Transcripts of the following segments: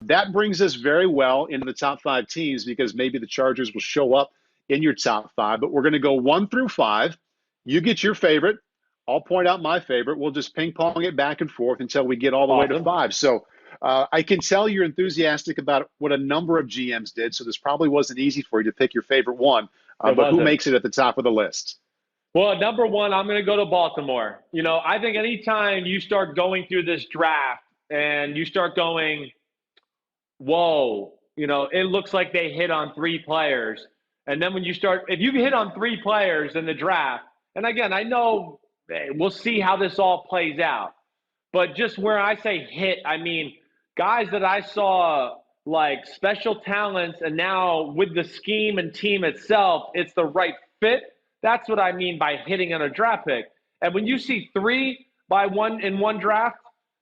That brings us very well into the top 5 teams because maybe the Chargers will show up in your top 5. But we're going to go 1 through 5. You get your favorite. I'll point out my favorite. We'll just ping pong it back and forth until we get all the way to Awesome. 5. So I can tell you're enthusiastic about what a number of GMs did. So this probably wasn't easy for you to pick your favorite one. It But who wasn't. makes it at the top of the list? Well, number one, I'm going to go to Baltimore. I think anytime you start going through this draft and you start going, whoa, it looks like they hit on 3 players. And then when if you hit on 3 players in the draft, and again, I know we'll see how this all plays out. But just where I say hit, I mean guys that I saw like special talents, and now with the scheme and team itself, it's the right fit. That's what I mean by hitting on a draft pick. And when you see 3 by one in one draft,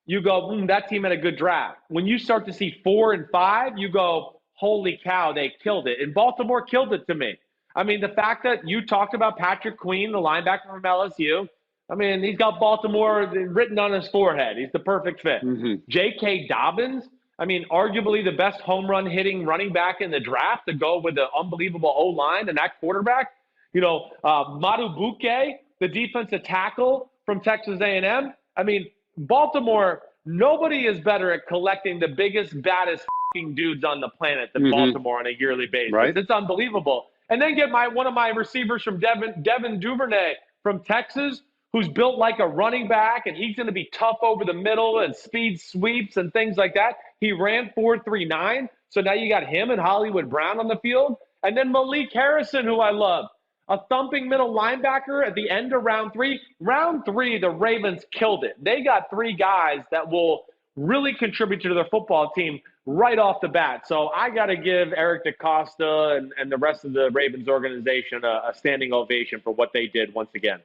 you go, that team had a good draft. When you start to see 4 and 5, you go, holy cow, they killed it. And Baltimore killed it to me. I mean, the fact that you talked about Patrick Queen, the linebacker from LSU, I mean, he's got Baltimore written on his forehead. He's the perfect fit. Mm-hmm. J.K. Dobbins, I mean, arguably the best home run hitting running back in the draft to go with the unbelievable O-line and that quarterback. Madu Buke, the defensive tackle from Texas A&M. I mean, Baltimore, nobody is better at collecting the biggest, baddest dudes on the planet than Baltimore on a yearly basis. Right. It's unbelievable. And then get one of my receivers from Devin Duvernay from Texas, who's built like a running back, and he's going to be tough over the middle and speed sweeps and things like that. He ran 4.39, so now you got him and Hollywood Brown on the field. And then Malik Harrison, who I love, a thumping middle linebacker at the end of round 3. Round 3, the Ravens killed it. They got 3 guys that will really contribute to their football team right off the bat. So I got to give Eric DeCosta and the rest of the Ravens organization a standing ovation for what they did once again.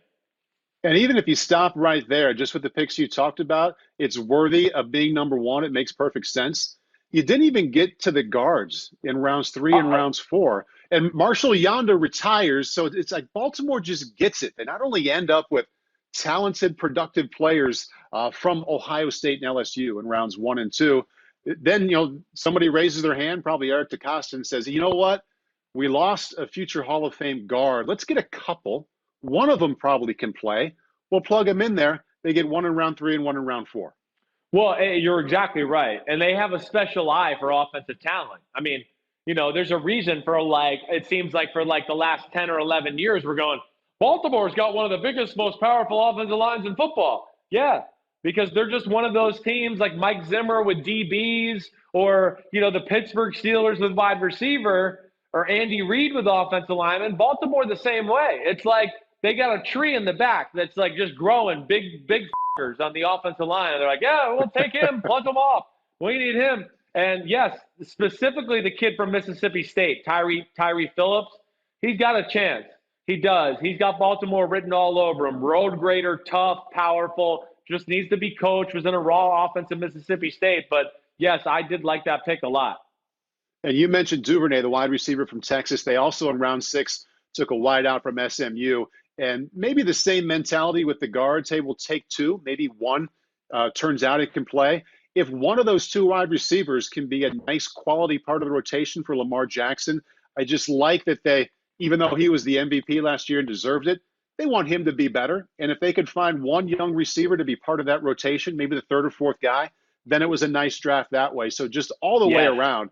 And even if you stop right there, just with the picks you talked about, it's worthy of being number 1. It makes perfect sense. You didn't even get to the guards in rounds 3 and rounds 4. And Marshall Yonder retires. So it's like Baltimore just gets it. They not only end up with talented, productive players from Ohio State and LSU in rounds 1 and 2. Then, somebody raises their hand, probably Eric DeCosta, and says, you know what? We lost a future Hall of Fame guard. Let's get a couple. One of them probably can play. We'll plug them in there. They get 1 in round 3 and 1 in round 4. Well, you're exactly right. And they have a special eye for offensive talent. I mean, there's a reason for it seems like for the last 10 or 11 years, we're going, Baltimore's got one of the biggest, most powerful offensive lines in football. Yeah, because they're just one of those teams like Mike Zimmer with DBs or, the Pittsburgh Steelers with wide receiver or Andy Reid with offensive linemen. Baltimore the same way. It's like they got a tree in the back that's like just growing big on the offensive line. And they're like, yeah, we'll take him, plug him off. We need him. And yes, specifically the kid from Mississippi State, Tyree Phillips, he's got a chance. He does. He's got Baltimore written all over him. Road grader, tough, powerful, just needs to be coached, was in a raw offense in Mississippi State. But yes, I did like that pick a lot. And you mentioned Duvernay, the wide receiver from Texas. They also in round 6 took a wide out from SMU. And maybe the same mentality with the guards. Hey, we'll take 2, maybe 1 turns out it can play. If one of those 2 wide receivers can be a nice quality part of the rotation for Lamar Jackson, I just like that they, even though he was the MVP last year and deserved it, they want him to be better. And if they could find 1 young receiver to be part of that rotation, maybe the 3rd or 4th guy, then it was a nice draft that way. So just all the way around,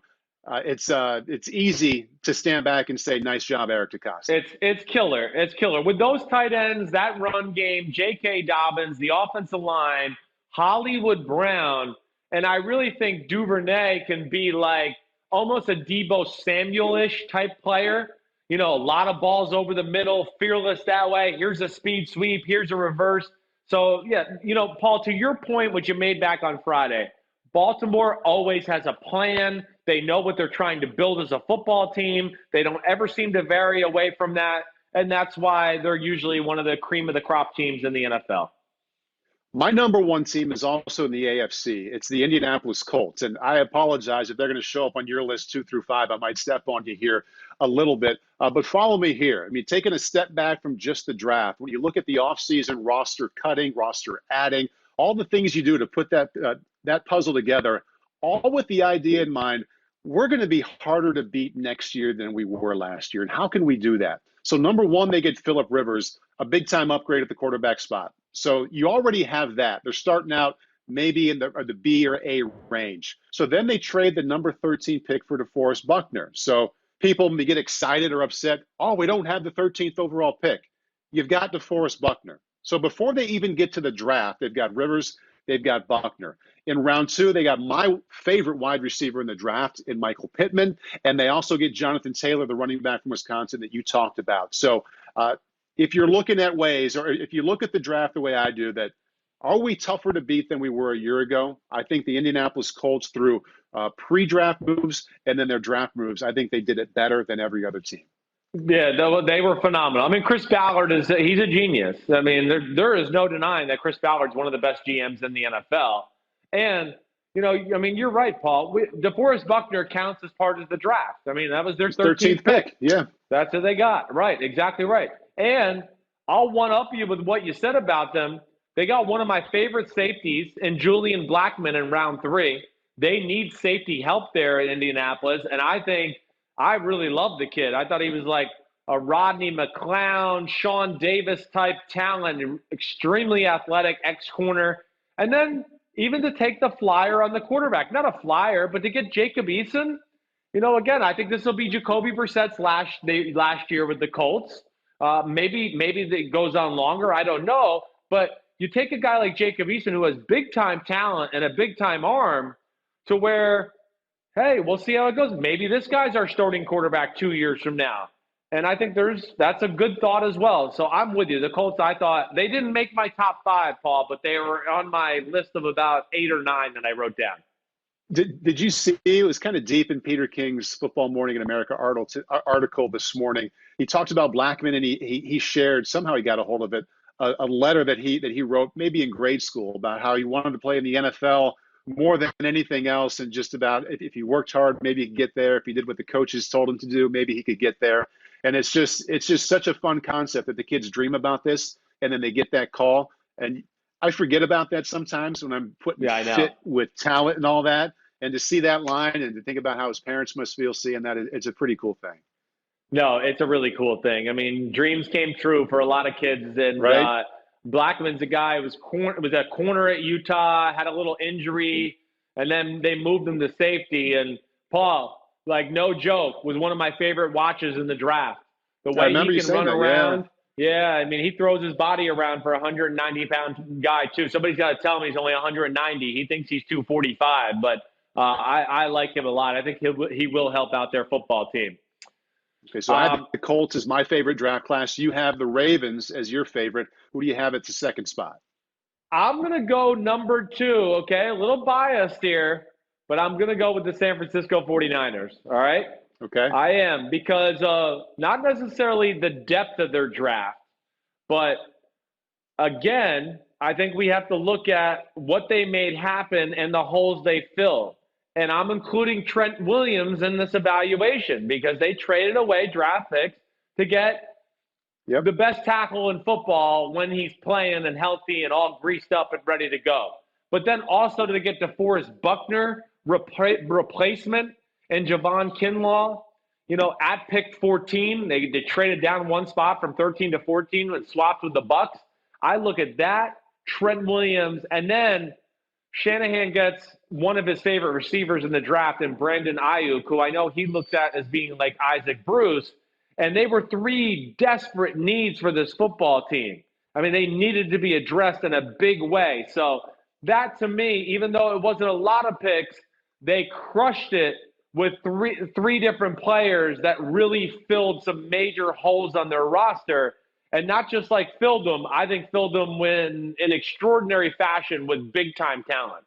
it's easy to stand back and say, nice job, Eric DeCosta. It's killer. It's killer. With those tight ends, that run game, J.K. Dobbins, the offensive line, Hollywood Brown, and I really think Duvernay can be like almost a Deebo Samuel-ish type player. A lot of balls over the middle, fearless that way. Here's a speed sweep. Here's a reverse. So, yeah, Paul, to your point, what you made back on Friday, Baltimore always has a plan. They know what they're trying to build as a football team. They don't ever seem to vary away from that. And that's why they're usually one of the cream of the crop teams in the NFL. My number 1 team is also in the AFC. It's the Indianapolis Colts. And I apologize if they're going to show up on your list 2 through 5. I might step on you here a little bit. But follow me here. I mean, taking a step back from just the draft, when you look at the offseason roster cutting, roster adding, all the things you do to put that puzzle together, all with the idea in mind, we're going to be harder to beat next year than we were last year. And how can we do that? So, number one, they get Phillip Rivers, a big time upgrade at the quarterback spot. So, you already have that. They're starting out maybe in the B or A range. So, then they trade the number 13 pick for DeForest Buckner. So, people may get excited or upset. Oh, we don't have the 13th overall pick. You've got DeForest Buckner. So, before they even get to the draft, they've got Rivers, they've got Buckner. In round two, they got my favorite wide receiver in the draft in Michael Pittman, and they also get Jonathan Taylor, the running back from Wisconsin that you talked about. So if you're looking at ways, or if you look at the draft the way I do, that are we tougher to beat than we were a year ago? I think the Indianapolis Colts through pre-draft moves and then their draft moves, I think they did it better than every other team. Yeah, they were phenomenal. I mean, Chris Ballard he's a genius. I mean, there is no denying that Chris Ballard's one of the best GMs in the NFL. And, I mean, you're right, Paul. DeForest Buckner counts as part of the draft. I mean, that was their 13th pick. Yeah. That's what they got. Right, exactly right. And I'll one-up you with what you said about them. They got one of my favorite safeties in Julian Blackmon in round 3. They need safety help there in Indianapolis, and I really love the kid. I thought he was like a Rodney McLeod, Sean Davis type talent, extremely athletic, ex-corner. And then even to take the flyer on the quarterback, not a flyer, but to get Jacob Eason, again, I think this will be Jacoby Brissett's last year with the Colts. Maybe it goes on longer. I don't know. But you take a guy like Jacob Eason who has big-time talent and a big-time arm to where, hey, we'll see how it goes. Maybe this guy's our starting quarterback 2 years from now. And I think that's a good thought as well. So I'm with you. The Colts, I thought, they didn't make my top 5, Paul, but they were on my list of about 8 or 9 that I wrote down. Did you see, it was kind of deep in Peter King's Football Morning in America article this morning. He talked about Blackmon, and he shared, somehow he got a hold of it, a letter that he wrote maybe in grade school about how he wanted to play in the NFL more than anything else, and just about if he worked hard, maybe he could get there. If he did what the coaches told him to do, maybe he could get there. And it's just such a fun concept that the kids dream about this, and then they get that call. And I forget about that sometimes when I'm putting fit with talent and all that. And to see that line and to think about how his parents must feel seeing that, it's a pretty cool thing. No, it's a really cool thing. I mean, dreams came true for a lot of kids. And right? Blackmon's a guy who was a corner at Utah, had a little injury, and then they moved him to safety. And Paul, like no joke, was one of my favorite watches in the draft. The way he can run around. Yeah, I mean, he throws his body around for a 190-pound guy, too. Somebody's got to tell him he's only 190. He thinks he's 245, but I like him a lot. I think he will help out their football team. Okay, so I have the Colts as my favorite draft class. You have the Ravens as your favorite. Who do you have at the second spot? I'm going to go number 2, okay? A little biased here, but I'm going to go with the San Francisco 49ers, all right? Okay. I am, because of not necessarily the depth of their draft, but again, I think we have to look at what they made happen and the holes they filled. And I'm including Trent Williams in this evaluation because they traded away draft picks to get the best tackle in football when he's playing and healthy and all greased up and ready to go. But then also to get DeForest Buckner replacement and Javon Kinlaw, at pick 14, they traded down one spot from 13 to 14 and swapped with the Bucs. I look at that, Trent Williams, and then Shanahan gets one of his favorite receivers in the draft in Brandon Ayuk, who I know he looks at as being like Isaac Bruce. And they were 3 desperate needs for this football team. I mean, they needed to be addressed in a big way. So that, to me, even though it wasn't a lot of picks, they crushed it with three different players that really filled some major holes on their roster. And not just like filled them, I think filled them in extraordinary fashion with big-time talent.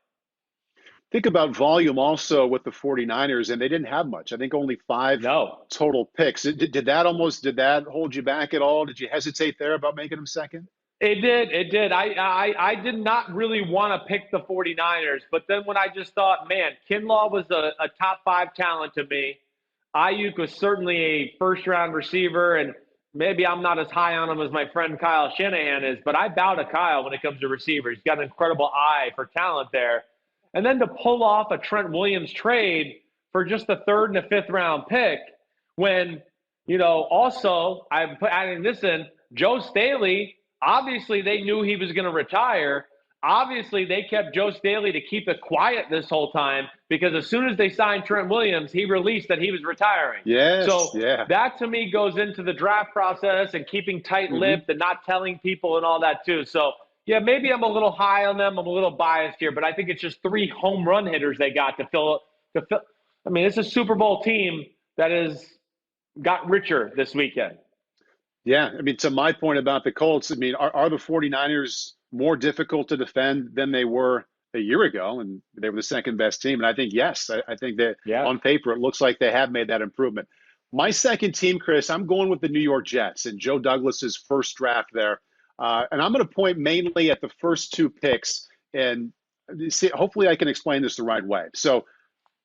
Think about volume also with the 49ers, and they didn't have much. I think only 5 total picks. Did that hold you back at all? Did you hesitate there about making them second? It did. I did not really want to pick the 49ers, but then when I just thought, man, Kinlaw was a top 5 talent to me. Ayuk was certainly a first-round receiver, and maybe I'm not as high on him as my friend Kyle Shanahan is, but I bow to Kyle when it comes to receivers. He's got an incredible eye for talent there. And then to pull off a Trent Williams trade for just the 3rd and the 5th round pick when, also I'm adding this in, Joe Staley, obviously they knew he was going to retire. Obviously, they kept Joe Staley to keep it quiet this whole time because as soon as they signed Trent Williams, he released that he was retiring. Yes, So yeah. that to me goes into the draft process and keeping tight-lipped and not telling people and all that too. So, yeah, maybe I'm a little high on them. I'm a little biased here, but I think it's just 3 home run hitters they got to fill. I mean, it's a Super Bowl team that has got richer this weekend. Yeah, I mean, to my point about the Colts, I mean, are the 49ers more difficult to defend than they were a year ago? And they were the second best team. And I think, yes, I think that on paper, it looks like they have made that improvement. My second team, Chris, I'm going with the New York Jets and Joe Douglas's first draft there. And I'm going to point mainly at the first 2 picks. And see, hopefully I can explain this the right way. So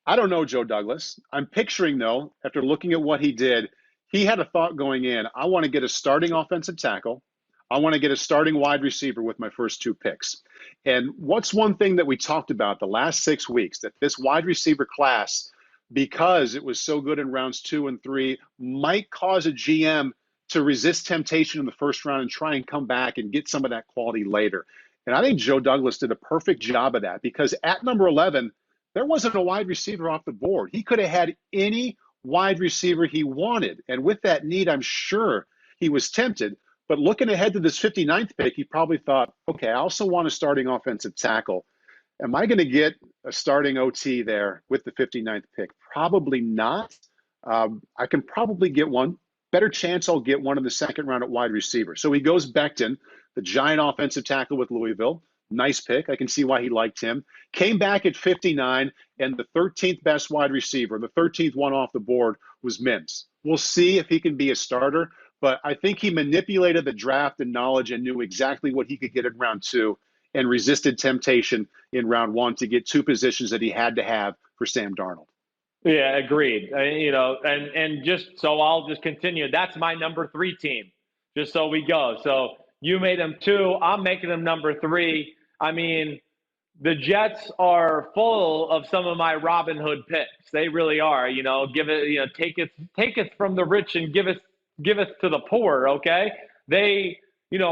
I don't know Joe Douglas. I'm picturing, though, after looking at what he did, he had a thought going in. I want to get a starting offensive tackle. I want to get a starting wide receiver with my first 2 picks. And what's one thing that we talked about the last 6 weeks, that this wide receiver class, because it was so good in rounds 2 and 3, might cause a GM to resist temptation in the first round and try and come back and get some of that quality later. And I think Joe Douglas did a perfect job of that because at number 11, there wasn't a wide receiver off the board. He could have had any wide receiver he wanted. And with that need, I'm sure he was tempted. But looking ahead to this 59th pick, he probably thought, okay, I also want a starting offensive tackle. Am I going to get a starting OT there with the 59th pick? Probably not. I can probably get one. Better chance I'll get one in the second round at wide receiver. So he goes Becton, the giant offensive tackle with Louisville. Nice pick. I can see why he liked him. Came back at 59, and the 13th best wide receiver, the 13th one off the board, was Mims. We'll see if he can be a starter, but I think he manipulated the draft and knowledge and knew exactly what he could get in round 2 and resisted temptation in round 1 to get 2 positions that he had to have for Sam Darnold. Yeah, agreed. And just so I'll just continue. That's my number 3 team, just so we go. So you made them 2. I'm making them number 3. I mean, the Jets are full of some of my Robin Hood picks. They really are. Take it from the rich and give it to the poor. Okay. They,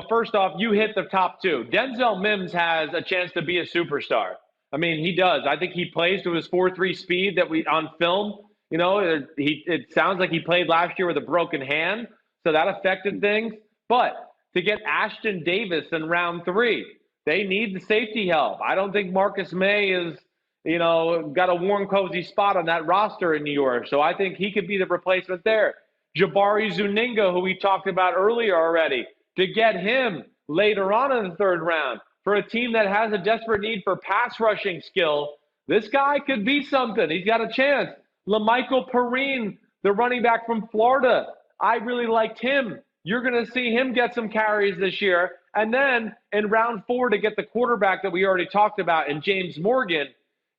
first off, you hit the top 2. Denzel Mims has a chance to be a superstar. I mean, he does. I think he plays to his 4.3 speed that we on film. It sounds like he played last year with a broken hand, so that affected things. But to get Ashton Davis in round 3, they need the safety help. I don't think Marcus May is, got a warm, cozy spot on that roster in New York. So I think he could be the replacement there. Jabari Zuniga, who we talked about earlier already, to get him later on in the 3rd round for a team that has a desperate need for pass rushing skill. This guy could be something. He's got a chance. LaMichael Perrine, the running back from Florida. I really liked him. You're going to see him get some carries this year. And then in round 4 to get the quarterback that we already talked about and James Morgan,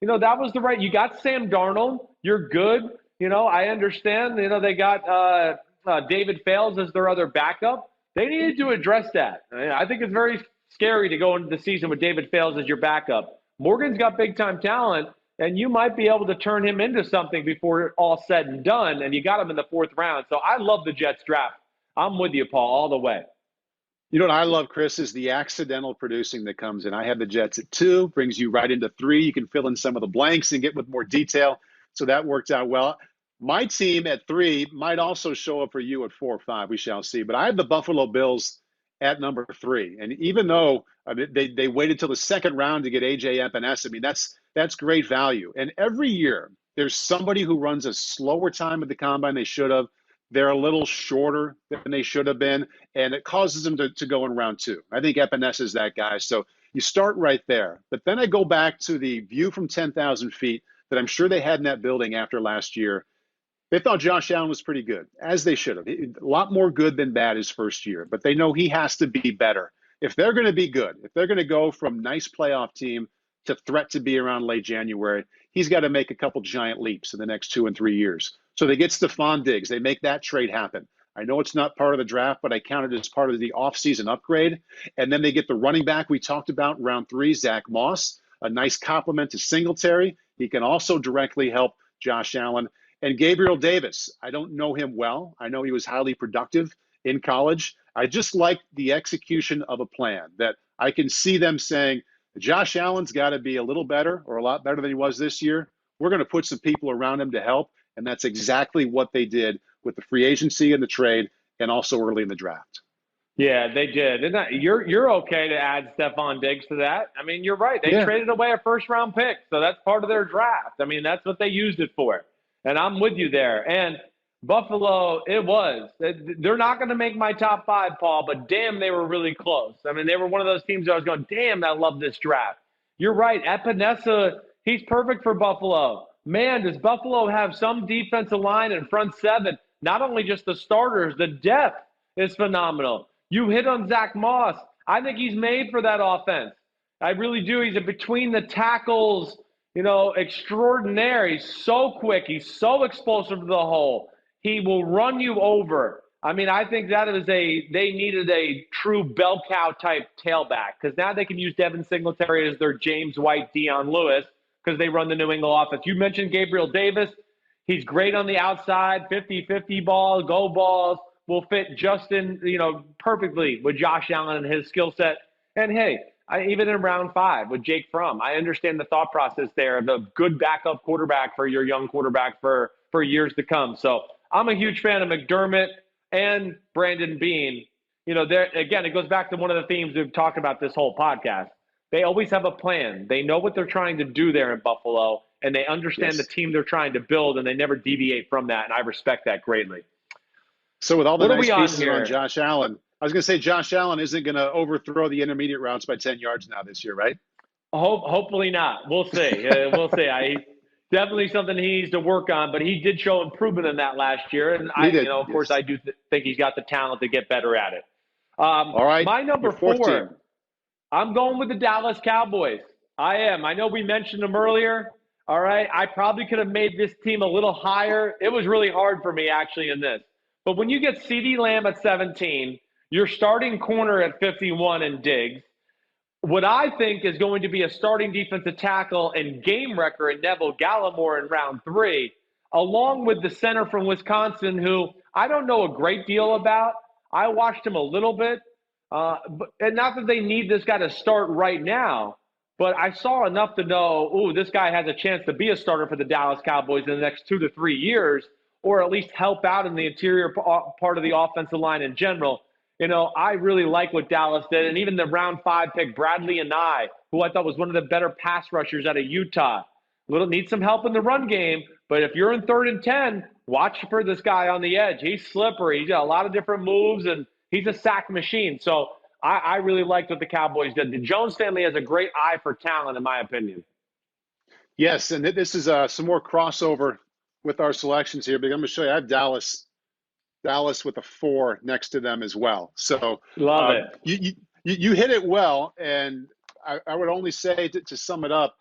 that was the right. You got Sam Darnold. You're good. I understand. They got David Fales as their other backup. They needed to address that. I think it's very scary to go into the season with David Fales as your backup. Morgan's got big-time talent, and you might be able to turn him into something before all said and done, and you got him in the 4th round. So I love the Jets draft. I'm with you, Paul, all the way. You know what I love, Chris, is the accidental producing that comes in. I have the Jets at 2, brings you right into 3. You can fill in some of the blanks and get with more detail. So that worked out well. My team at 3 might also show up for you at 4 or 5. We shall see. But I have the Buffalo Bills at number 3. And even though they waited till the 2nd round to get A.J. Epinesa, I mean, that's great value. And every year there's somebody who runs a slower time at the combine they should have. They're a little shorter than they should have been, and it causes them to go in round 2. I think Epinesa is that guy. So you start right there. But then I go back to the view from 10,000 feet that I'm sure they had in that building after last year. They thought Josh Allen was pretty good, as they should have. A lot more good than bad his first year, but they know he has to be better. If they're going to be good, if they're going to go from nice playoff team to threat to be around late January, he's got to make a couple giant leaps in the next 2 and 3 years. So they get Stephon Diggs. They make that trade happen. I know it's not part of the draft, but I count it as part of the offseason upgrade. And then they get the running back we talked about in round 3, Zach Moss. a nice complement to Singletary. He can also directly help Josh Allen. And Gabriel Davis, I don't know him well. I know he was highly productive in college. I just like the execution of a plan that I can see them saying, Josh Allen's got to be a little better or a lot better than he was this year. We're going to put some people around him to help. And that's exactly what they did with the free agency and the trade and also early in the draft. Yeah, they did. You're okay to add Stephon Diggs to that. I mean, you're right. They Yeah. traded away a first-round pick, so that's part of their draft. I mean, that's what they used it for. And I'm with you there. And Buffalo, it was. They're not going to make my top 5, Paul, but damn, they were really close. I mean, they were one of those teams that I was going, damn, I love this draft. You're right. Epinesa, he's perfect for Buffalo. Man, does Buffalo have some defensive line and front seven? Not only just the starters, the depth is phenomenal. You hit on Zach Moss. I think he's made for that offense. I really do. He's a between the tackles, extraordinaire. He's so quick. He's so explosive to the hole. He will run you over. I mean, I think they needed a true bell cow type tailback because now they can use Devin Singletary as their James White, Deion Lewis because they run the New England offense. You mentioned Gabriel Davis. He's great on the outside, 50-50 ball, go balls. Will fit Justin, perfectly with Josh Allen and his skill set. And hey, even in round 5 with Jake Fromm, I understand the thought process there of a good backup quarterback for your young quarterback for years to come. So I'm a huge fan of McDermott and Brandon Beane. Again, it goes back to one of the themes we've talked about this whole podcast. They always have a plan. They know what they're trying to do there in Buffalo, and they understand the team they're trying to build, and they never deviate from that, and I respect that greatly. So with all the nice pieces on Josh Allen, I was going to say Josh Allen isn't going to overthrow the intermediate routes by 10 yards now this year, right? Hopefully not. We'll see. We'll see. Definitely something he needs to work on, but he did show improvement in that last year. And of course, I do think he's got the talent to get better at it. All right. My number 4, I'm going with the Dallas Cowboys. I am. I know we mentioned them earlier. All right. I probably could have made this team a little higher. It was really hard for me actually in this. But when you get CeeDee Lamb at 17, your starting corner at 51 in Diggs, what I think is going to be a starting defensive tackle and game wrecker in Neville Gallimore in round 3, along with the center from Wisconsin, who I don't know a great deal about. I watched him a little bit. And not that they need this guy to start right now, but I saw enough to know, this guy has a chance to be a starter for the Dallas Cowboys in the next 2 to 3 years, or at least help out in the interior part of the offensive line in general. I really like what Dallas did. And even the round 5 pick, Bradley Anae, who I thought was one of the better pass rushers out of Utah. Need some help in the run game, but if you're in 3rd and 10, watch for this guy on the edge. He's slippery. He's got a lot of different moves, and he's a sack machine. So I really liked what the Cowboys did. The Jones family has a great eye for talent, in my opinion. Yes, and this is some more crossover with our selections here, but I'm going to show you. I have Dallas with a 4 next to them as well. So love it. You hit it well, and I would only say to sum it up,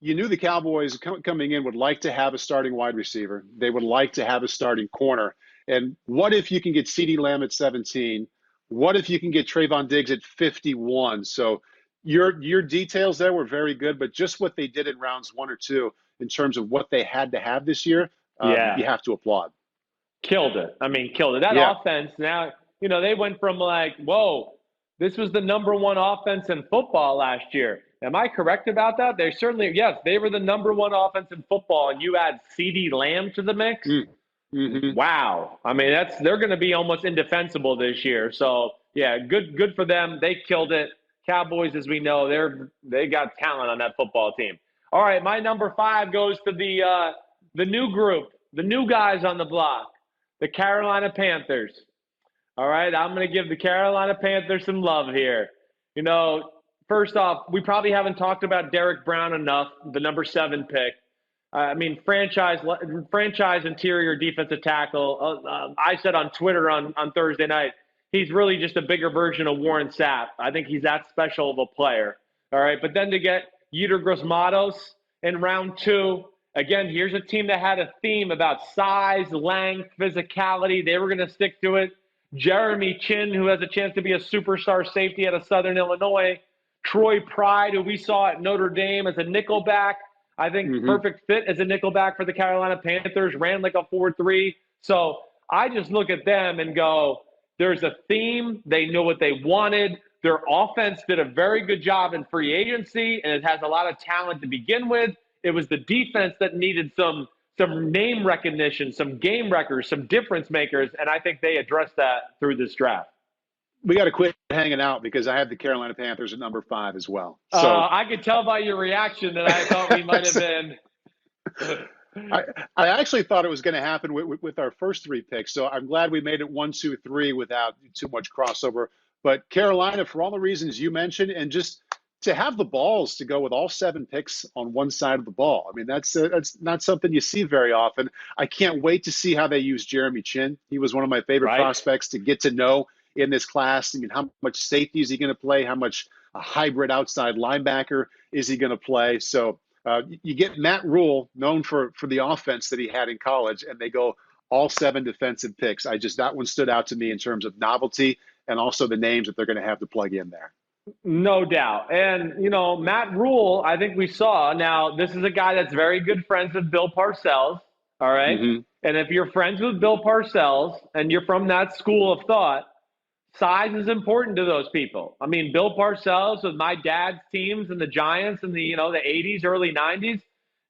you knew the Cowboys coming in would like to have a starting wide receiver. They would like to have a starting corner. And what if you can get CeeDee Lamb at 17? What if you can get Trayvon Diggs at 51? So your details there were very good, but just what they did in rounds 1 or 2 in terms of what they had to have this year, you have to applaud. Killed it. Killed it. That offense now, they went from whoa, this was the number 1 offense in football last year. Am I correct about that? They certainly, yes, they were the number 1 offense in football, and you add CeeDee Lamb to the mix? Mm-hmm. Wow. They're going to be almost indefensible this year. So, yeah, good for them. They killed it. Cowboys, as we know, they got talent on that football team. All right, my number 5 goes to the new group, the new guys on the block, the Carolina Panthers. All right, I'm going to give the Carolina Panthers some love here. First off, we probably haven't talked about Derek Brown enough, the number 7 pick. Franchise interior defensive tackle. I said on Twitter on Thursday night, he's really just a bigger version of Warren Sapp. I think he's that special of a player. All right, but then to get Yetur Gross-Matos in round 2, again, here's a team that had a theme about size, length, physicality. They were going to stick to it. Jeremy Chin, who has a chance to be a superstar safety out of Southern Illinois. Troy Pride, who we saw at Notre Dame as a nickelback. I think perfect fit as a nickelback for the Carolina Panthers, ran like a 4.3. So I just look at them and go, there's a theme. They know what they wanted. Their offense did a very good job in free agency, and it has a lot of talent to begin with. It was the defense that needed some name recognition, some game wreckers, some difference makers, and I think they addressed that through this draft. We got to quit hanging out because I have the Carolina Panthers at number 5 as well. So I could tell by your reaction that I thought we might have been. I actually thought it was going to happen with our first 3 picks. So I'm glad we made it 1, 2, 3 without too much crossover. But Carolina, for all the reasons you mentioned, and just to have the balls to go with all 7 picks on one side of the ball. I mean, that's not something you see very often. I can't wait to see how they use Jeremy Chin. He was one of my favorite prospects to get to know in this class. I mean, how much safety is he going to play? How much a hybrid outside linebacker is he going to play? So you get Matt Rule, known for the offense that he had in college, and they go all 7 defensive picks. That one stood out to me in terms of novelty and also the names that they're going to have to plug in there. No doubt. And, Matt Rule, I think we saw. Now, this is a guy that's very good friends with Bill Parcells, all right? And if you're friends with Bill Parcells and you're from that school of thought, size is important to those people. I mean, Bill Parcells with my dad's teams and the Giants in the, the 80s, early 90s,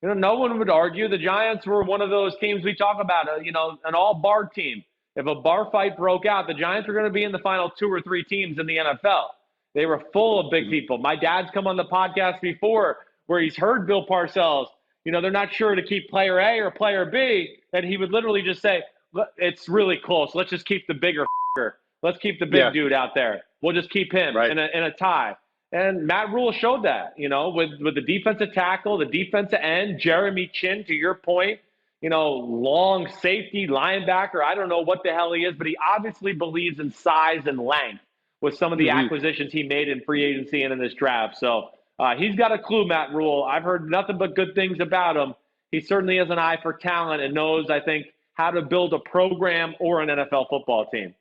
no one would argue the Giants were one of those teams we talk about, an all-bar team. If a bar fight broke out, the Giants were going to be in the final 2 or 3 teams in the NFL. They were full of big people. My dad's come on the podcast before where he's heard Bill Parcells, they're not sure to keep player A or player B, and he would literally just say, it's really close. Let's just keep the bigger f***er. Let's keep the big dude out there. We'll just keep him in a tie. And Matt Rule showed that, with the defensive tackle, the defensive end, Jeremy Chin, to your point, long safety, linebacker. I don't know what the hell he is, but he obviously believes in size and length with some of the acquisitions he made in free agency and in this draft. So he's got a clue, Matt Rule. I've heard nothing but good things about him. He certainly has an eye for talent and knows, I think, how to build a program or an NFL football team.